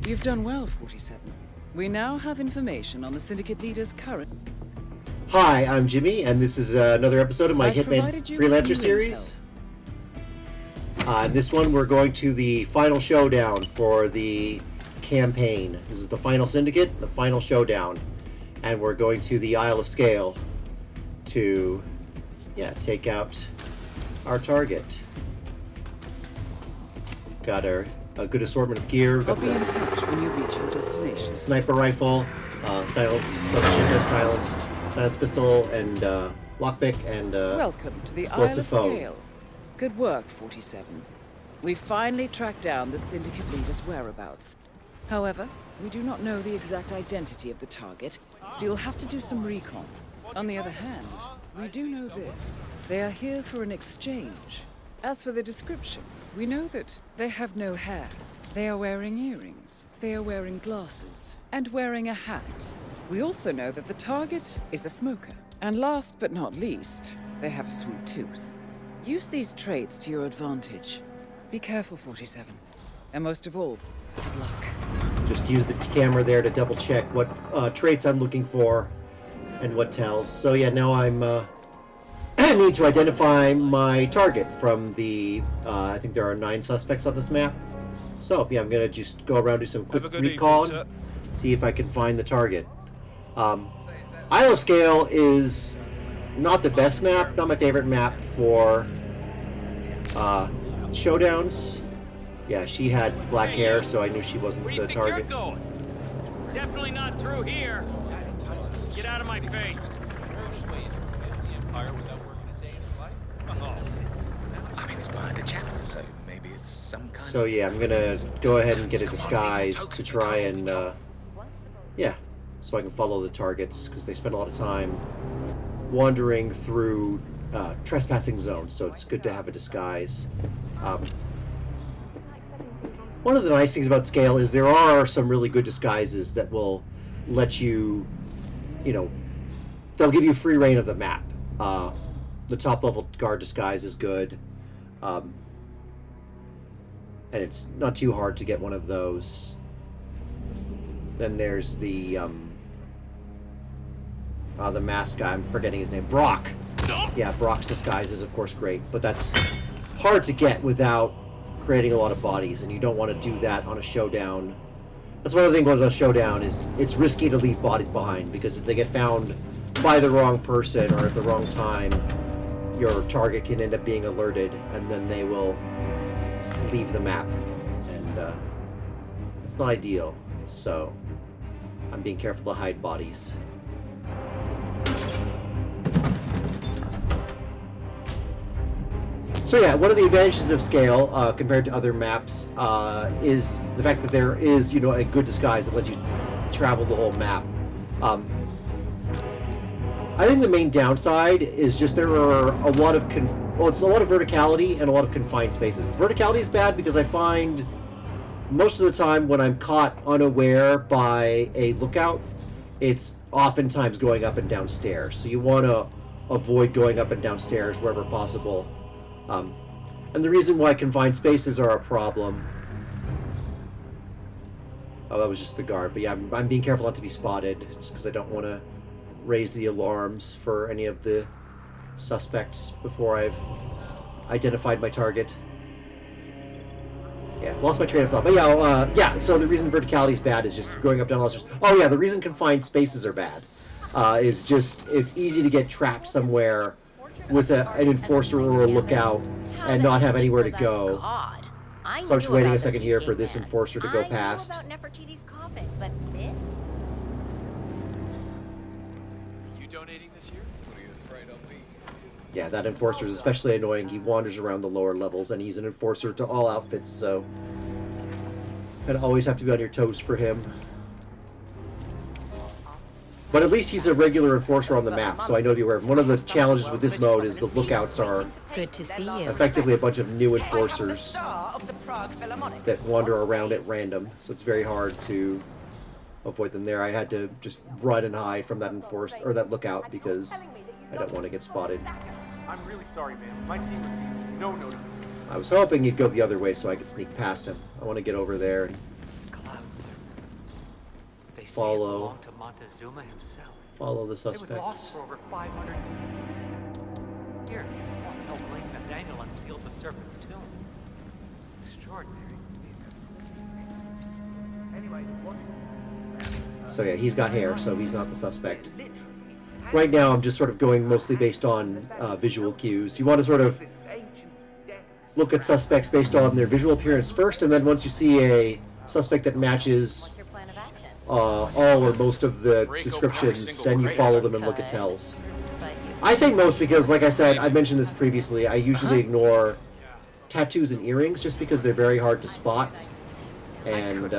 You've done well, 47. We now have information on the syndicate leader's current... Hi, I'm Jimmy, and this is another episode of my I've Hitman provided you with Freelancer new series. In this one, we're going to the final showdown for the campaign. This is the final syndicate, the final showdown. And we're going to the Isle of Sgail to, take out our target. Got a good assortment of gear. I'll be in touch when you reach your destination. Sniper rifle, silenced pistol, and lockpick, and Welcome to the Isle of Sgail. Good work, 47. We've finally tracked down the syndicate leader's whereabouts. However, we do not know the exact identity of the target, so you'll have to do some recon. On the other hand, we do know this. They are here for an exchange. As for the description, we know that they have no hair. They are wearing earrings. They are wearing glasses. And wearing a hat. We also know that the target is a smoker. And last but not least, they have a sweet tooth. Use these traits to your advantage. Be careful, 47. And most of all, good luck. Just use the camera there to double check what traits I'm looking for and what tells. So yeah, now I'm I need to identify my target from the I think there are 9 suspects on this map. So yeah, I'm gonna just go around, do some quick recon, see if I can find the target. Isle of Sgail is not the best map, not my favorite map for showdowns. Yeah, she had black hair, so I knew she wasn't the target. Definitely not through here. Get out of my face. I mean, it's behind a chapel, so maybe it's some kind So yeah, I'm gonna go ahead and get a disguise to try and, so I can follow the targets, because they spend a lot of time wandering through trespassing zones, so it's good to have a disguise. One of the nice things about Sgail is there are some really good disguises that will let you, they'll give you free reign of the map. The top level guard disguise is good. And it's not too hard to get one of those. Then there's the masked guy, I'm forgetting his name, Brock. Yeah, Brock's disguise is of course great, but that's hard to get without creating a lot of bodies, and you don't want to do that on a showdown. That's one of the things about a showdown is it's risky to leave bodies behind, because if they get found by the wrong person or at the wrong time, your target can end up being alerted, and then they will leave the map, and it's not ideal. So I'm being careful to hide bodies. So yeah, one of the advantages of Sgail compared to other maps is the fact that there is, a good disguise that lets you travel the whole map. I think the main downside is just there are a lot of it's a lot of verticality and a lot of confined spaces. Verticality is bad because I find most of the time when I'm caught unaware by a lookout, it's oftentimes going up and down stairs. So you want to avoid going up and down stairs wherever possible. And the reason why confined spaces are a problem... Oh, that was just the guard. But yeah, I'm being careful not to be spotted, just because I don't want to raise the alarms for any of the suspects before I've identified my target. Yeah, lost my train of thought. But yeah, so the reason verticality is bad is just going up, down, all stairs. Oh yeah, the reason confined spaces are bad is just it's easy to get trapped somewhere with an enforcer or a lookout and not have anywhere to go. So I'm just waiting a second here for this enforcer to go past. I know about Nefertiti's coffin, but this? You donating this year? What are you afraid I'll be? Yeah, that enforcer is especially annoying. He wanders around the lower levels, and he's an enforcer to all outfits, so and always have to be on your toes for him. But at least he's a regular enforcer on the map, so I know to be aware. One of the challenges with this mode is the lookouts are Good to see you. effectively a bunch of new enforcers that wander around at random, so it's very hard to avoid them there. I had to just run and hide from that enforcer or that lookout because I don't want to get spotted. I'm really sorry, man. My team received no notification. I was hoping he'd go the other way so I could sneak past him. I want to get over there and follow to Montezuma himself. follow the It was suspects. lost for over 500 years. No blink that Daniel unsealed the serpent's tomb. Extraordinary. Anyway, So yeah, he's got hair, so he's not the suspect. Right now, I'm just sort of going mostly based on visual cues. You want to sort of look at suspects based on their visual appearance first, and then once you see a suspect that matches What's your plan of action? all or most of the Break open every descriptions, single then you crate. follow them and look at tells. But you I say most because, like I said, I mentioned this previously, I usually ignore tattoos and earrings just because they're very hard to spot. And,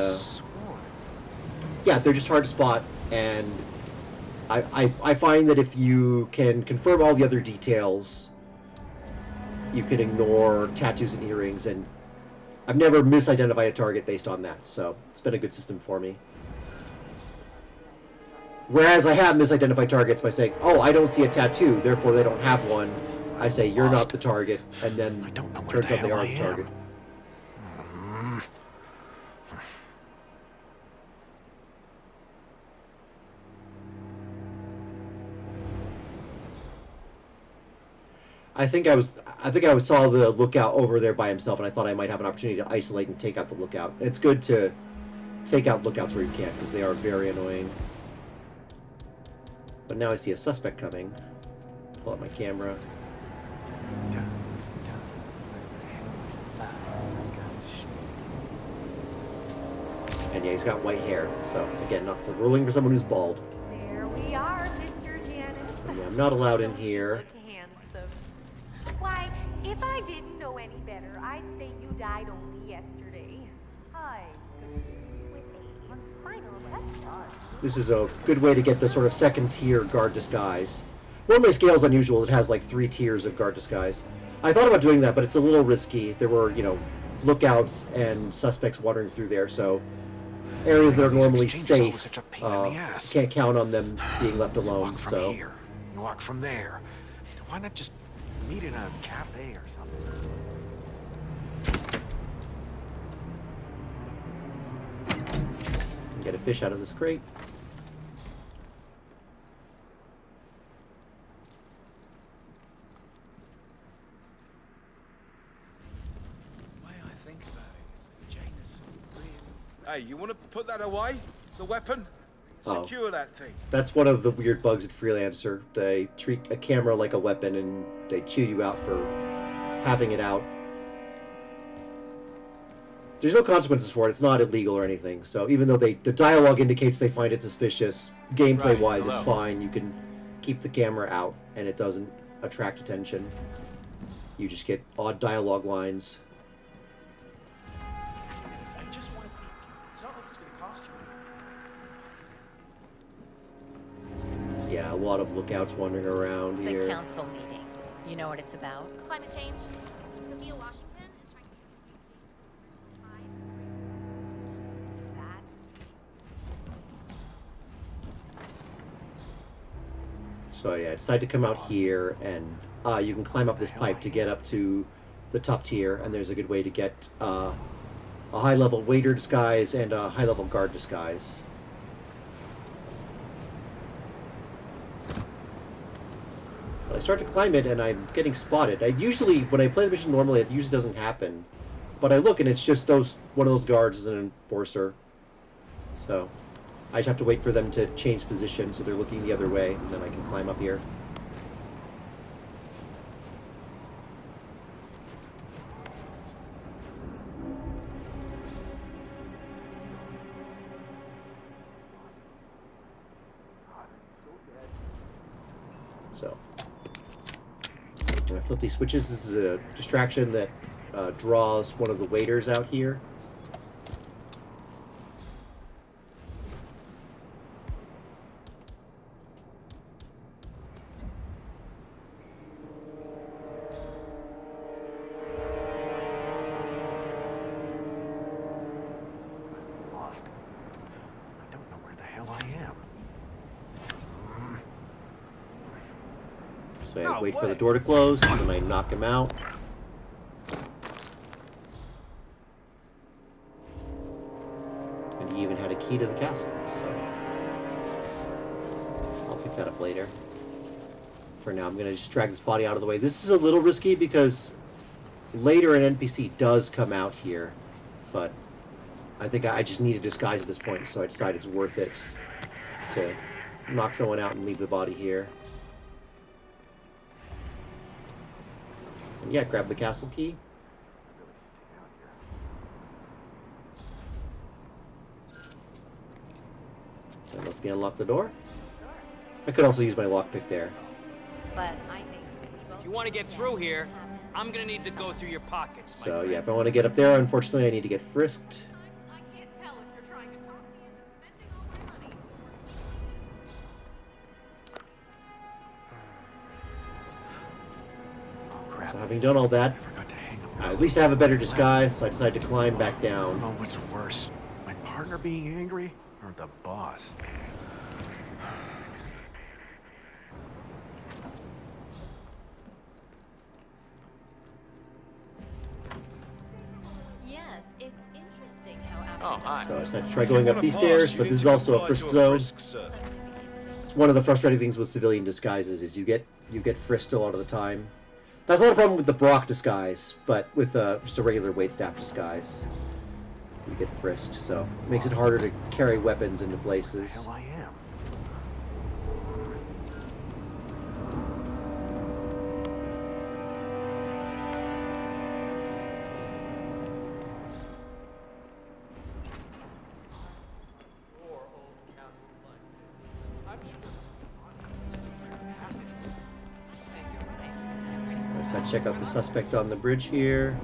yeah, they're just hard to spot, and I find that if you can confirm all the other details, you can ignore tattoos and earrings, and I've never misidentified a target based on that, so it's been a good system for me. Whereas I have misidentified targets by saying, oh, I don't see a tattoo, therefore they don't have one. I say, you're not the target, and then I don't know where turns the out they hell are I the am. target. I think I saw the lookout over there by himself, and I thought I might have an opportunity to isolate and take out the lookout. It's good to take out lookouts where you can, because they are very annoying. But now I see a suspect coming. Pull out my camera. And yeah, he's got white hair, so again, not so ruling for someone who's bald. There we are, Mr. Janice. And yeah, I'm not allowed in here. Look handsome. Why, if I didn't know any better, I'd say you died only yesterday. Hi. With a final lesson. This is a good way to get the sort of second tier guard disguise. One of my scales unusual. It has like 3 tiers of guard disguise. I thought about doing that, but it's a little risky. There were, you know, lookouts and suspects wandering through there, so areas that are These normally exchanges are safe, always such a pain in the ass. can't count on them being left alone. Walk from So here. You walk from there. Why not just meet in a cafe or something? get a fish out of this crate. The way I think about it is that Jane is really... Hey, you want to put that away? The weapon? Oh. Secure that thing. That's one of the weird bugs in Freelancer. They treat a camera like a weapon, and they chew you out for having it out. There's no consequences for it. It's not illegal or anything. So even though the dialogue indicates they find it suspicious, gameplay-wise, Right, it's hello. fine. You can keep the camera out, and it doesn't attract attention. You just get odd dialogue lines. I just want to peek. It's not like it's going to cost you. Yeah, a lot of lookouts wandering around The here. council meeting. You know what it's about? Climate change. Sophia Washington is trying to that. So yeah, I decided to come out here, and you can climb up this pipe to get up to the top tier, and there's a good way to get a high-level waiter disguise and a high-level guard disguise. But I start to climb it, and I'm getting spotted. When I play the mission normally, it usually doesn't happen. But I look, and it's just one of those guards is an enforcer. So I just have to wait for them to change position, so they're looking the other way, and then I can climb up here. So, when I flip these switches, this is a distraction that draws one of the waiters out here. Lost. I don't know where the hell I am. So I wait for the door to close, and then I knock him out. And he even had a key to the castle, so... pick that up later. For now, I'm going to just drag this body out of the way. This is a little risky because later an NPC does come out here, but I think I just need a disguise at this point, so I decide it's worth it to knock someone out and leave the body here. And yeah, grab the castle key. That lets me unlock the door. I could also use my lockpick there. But I think we both. If you want to get through here, I'm gonna need to go through your pockets. So yeah, if I want to get up there, unfortunately I need to get frisked. I can't tell if you're trying to talk me into spending all my money. Crap. So having done all that, Forgot to hang at least I have a better disguise, so I decided to climb back down. Oh, what's worse? My partner being angry or the boss? Yes, it's interesting how after Oh, hi. So I decided to try going up these stairs, but this is also a frisk zone. It's one of the frustrating things with civilian disguises is you get frisked a lot of the time. That's not a problem with the Brock disguise, but with just a regular waitstaff disguise, you get frisked. So it makes it harder to carry weapons into places. Hell, I am. Let's check out the suspect on the bridge here.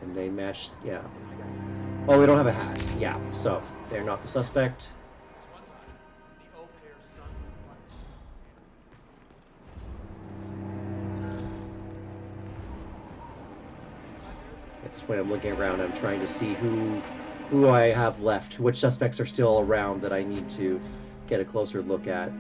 And they match, yeah. Oh, we don't have a hat. Yeah, so they're not the suspect. At this point, I'm looking around. I'm trying to see who I have left, which suspects are still around that I need to get a closer look at.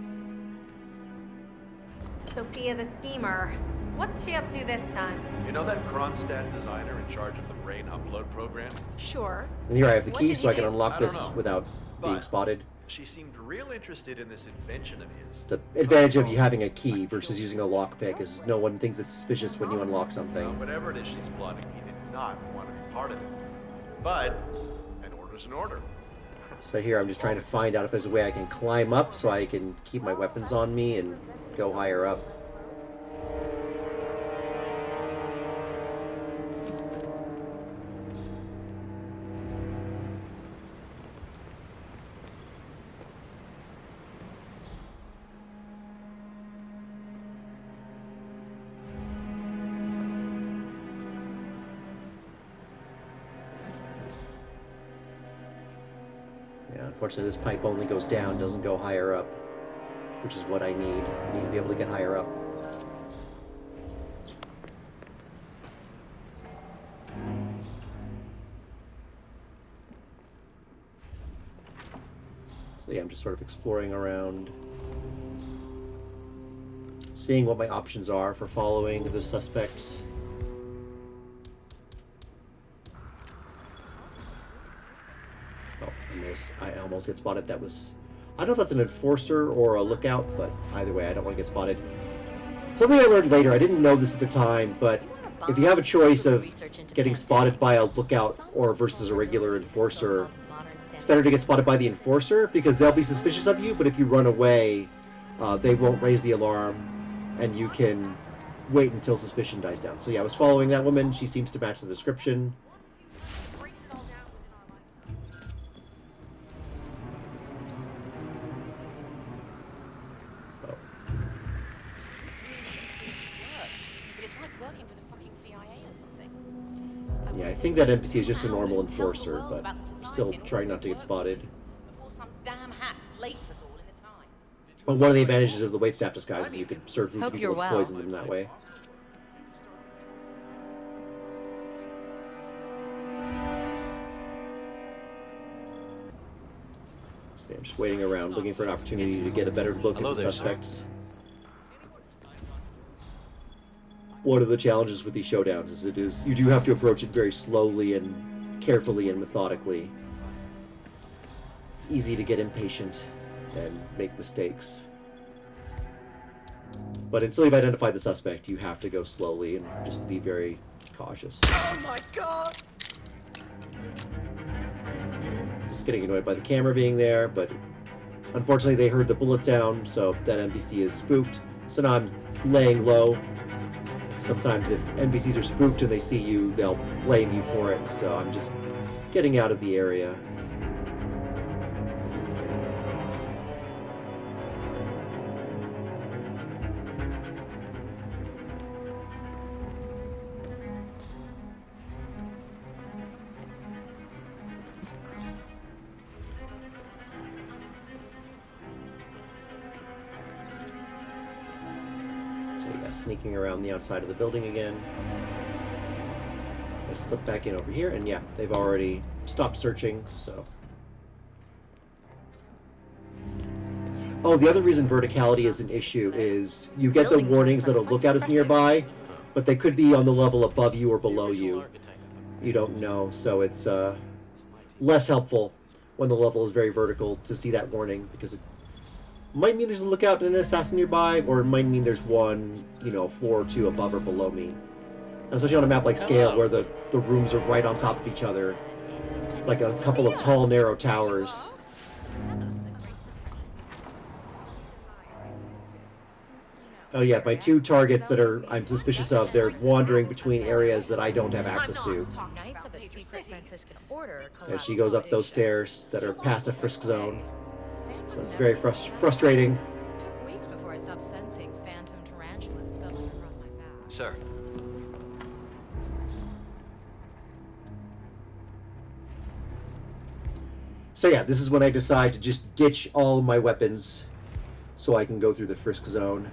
Sophia the schemer. What's she up to this time? You know that Kronstadt designer in charge of the brain upload program? Sure. And here I have the What key, did so he I can do? unlock I don't this know, without being but- spotted. She seemed real interested in this invention of his. The advantage of you having a key versus using a lockpick is no one thinks it's suspicious when you unlock something. Whatever it is she's plotting, he did not want to be part of it. But an order's an order. So here I'm just trying to find out if there's a way I can climb up so I can keep my weapons on me and go higher up. Yeah, unfortunately this pipe only goes down, doesn't go higher up, which is what I need. I need to be able to get higher up. So yeah, I'm just sort of exploring around, seeing what my options are for following the suspects. Oh, and I almost get spotted. That was, I don't know if that's an enforcer or a lookout, but either way, I don't want to get spotted. Something I learned later, I didn't know this at the time, but if you have a choice of getting spotted by a lookout or versus a regular enforcer, it's better to get spotted by the enforcer because they'll be suspicious of you, but if you run away, they won't raise the alarm and you can wait until suspicion dies down. So yeah, I was following that woman. She seems to match the description. Breaks it all down within our lifetime. Oh. It's like working for the fucking CIA or something. Yeah, I think that NPC is just a normal enforcer, but still trying not to get spotted. Before some damn hack slates us all in the Times. Well, one of the advantages of the waitstaff disguise is you can serve food to Hope people you're and well. poison them that way. So yeah, I'm just waiting around, looking for an opportunity to get a better look at the suspects. one of the challenges with these showdowns. Is you do have to approach it very slowly and carefully and methodically. It's easy to get impatient and make mistakes. But until you've identified the suspect, you have to go slowly and just be very cautious. Oh my god! Just getting annoyed by the camera being there, but unfortunately they heard the bullet sound, so that NPC is spooked. So now I'm laying low. Sometimes if NPCs are spooked and they see you, they'll blame you for it, so I'm just getting out of the area. Sneaking around the outside of the building again. I slip back in over here, and yeah, they've already stopped searching, so. Oh, the other reason verticality is an issue is you get the warnings that'll look out as nearby, but they could be on the level above you or below you. You don't know, so it's less helpful when the level is very vertical to see that warning, because it might mean there's a lookout and an assassin nearby, or it might mean there's one, you know, floor or two above or below me. And especially on a map like Sgail, where the rooms are right on top of each other. It's like a couple of tall, narrow towers. Oh yeah, my two targets that I'm suspicious of, they're wandering between areas that I don't have access to. As she goes up those stairs that are past a frisk zone. So it's very frustrating. It took weeks before I stopped sensing phantom tarantulas scuttling across my path. Sir. So yeah, this is when I decide to just ditch all of my weapons so I can go through the frisk zone.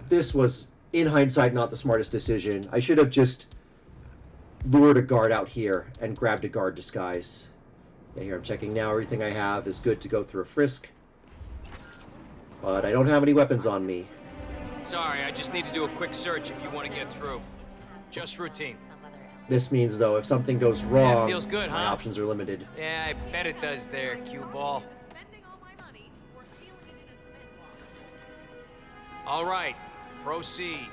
This was, in hindsight, not the smartest decision. I should have just lured a guard out here and grabbed a guard disguise. Yeah, here I'm checking now. Everything I have is good to go through a frisk. But I don't have any weapons on me. Sorry, I just need to do a quick search if you want to get through. Just routine. This means, though, if something goes wrong, Yeah, feels good, my huh? options are limited. Yeah, I bet it does there, cue ball. All right, proceed.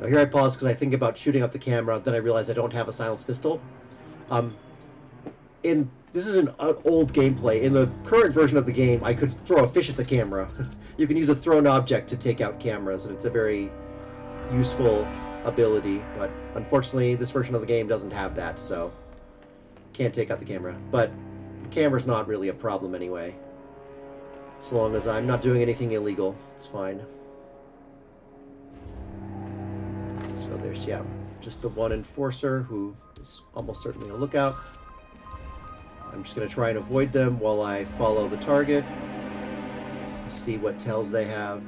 Now here I pause because I think about shooting up the camera, then I realize I don't have a silenced pistol. This is an old gameplay. In the current version of the game, I could throw a fish at the camera. You can use a thrown object to take out cameras, and it's a very useful ability, but unfortunately this version of the game doesn't have that, so can't take out the camera. But the camera's not really a problem anyway. So long as I'm not doing anything illegal, it's fine. So there's, yeah, just the one enforcer who is almost certainly a lookout. I'm just going to try and avoid them while I follow the target. See what tells they have.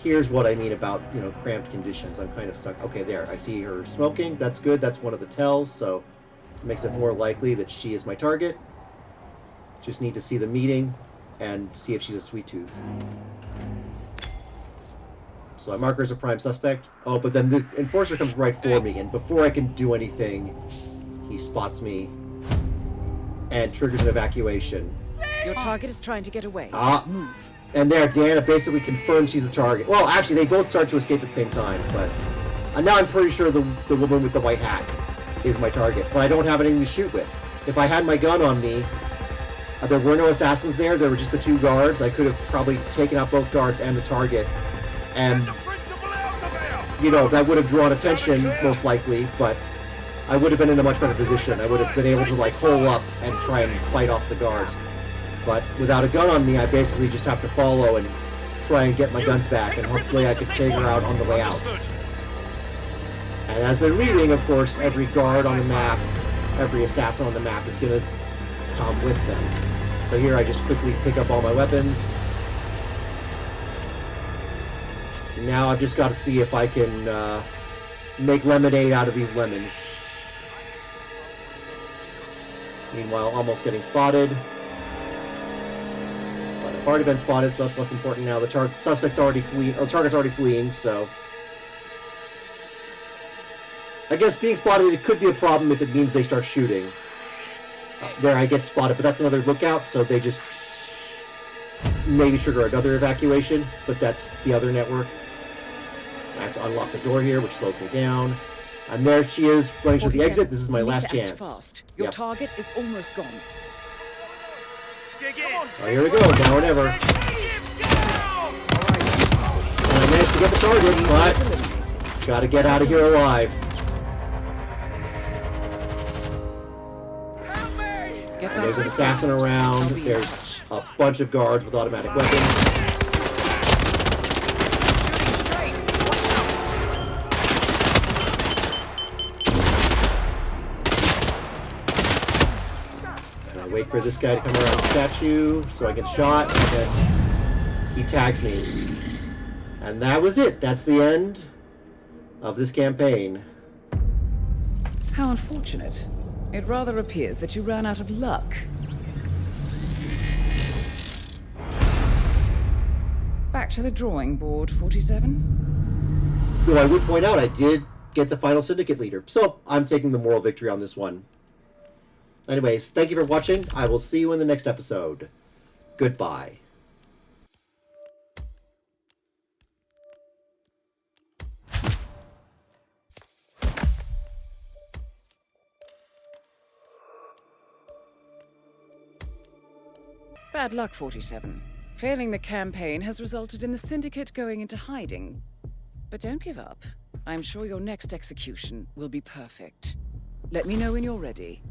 Here's what I mean about, you know, cramped conditions. I'm kind of stuck. Okay, there. I see her smoking. That's good. That's one of the tells, so it makes it more likely that she is my target. Just need to see the meeting and see if she's a sweet tooth. So I mark her as a prime suspect. Oh, but then the enforcer comes right for me, and before I can do anything, he spots me and triggers an evacuation. Your target is trying to get away. Move. And there, Diana basically confirms she's the target. Well, actually, they both start to escape at the same time, but now I'm pretty sure the woman with the white hat is my target, but I don't have anything to shoot with. If I had my gun on me, there were no assassins there, there were just the two guards. I could have probably taken out both guards and the target, and, you know, that would have drawn attention, most likely, but I would have been in a much better position. I would have been able to, like, hole up and try and fight off the guards. But without a gun on me, I basically just have to follow and try and get my guns back, and hopefully I can take her out on the way out. And as they're leaving, of course, every guard on the map, every assassin on the map is going to come with them. So here I just quickly pick up all my weapons. Now I've just got to see if I can make lemonade out of these lemons. Meanwhile, almost getting spotted. But I've already been spotted, so that's less important now. The suspect's already fleeing, or the target's already fleeing, so... I guess being spotted, it could be a problem if it means they start shooting. There, I get spotted, but that's another lookout, so they just maybe trigger another evacuation, but that's the other network. I have to unlock the door here, which slows me down. And there she is, running to the exit. This is my last chance. Fast. Your target is almost gone. Oh, here we go, now or never. And I managed to get the target, but gotta get out of here alive. And there's an assassin around. There's a bunch of guards with automatic weapons. And I wait for this guy to come around the statue so I get shot, and then he tags me. And that was it. That's the end of this campaign. How unfortunate. It rather appears that you ran out of luck. Back to the drawing board, 47. Though I would point out I did get the final syndicate leader, so I'm taking the moral victory on this one. Anyways, thank you for watching. I will see you in the next episode. Goodbye. Bad luck, 47. Failing the campaign has resulted in the syndicate going into hiding. But don't give up. I'm sure your next execution will be perfect. Let me know when you're ready.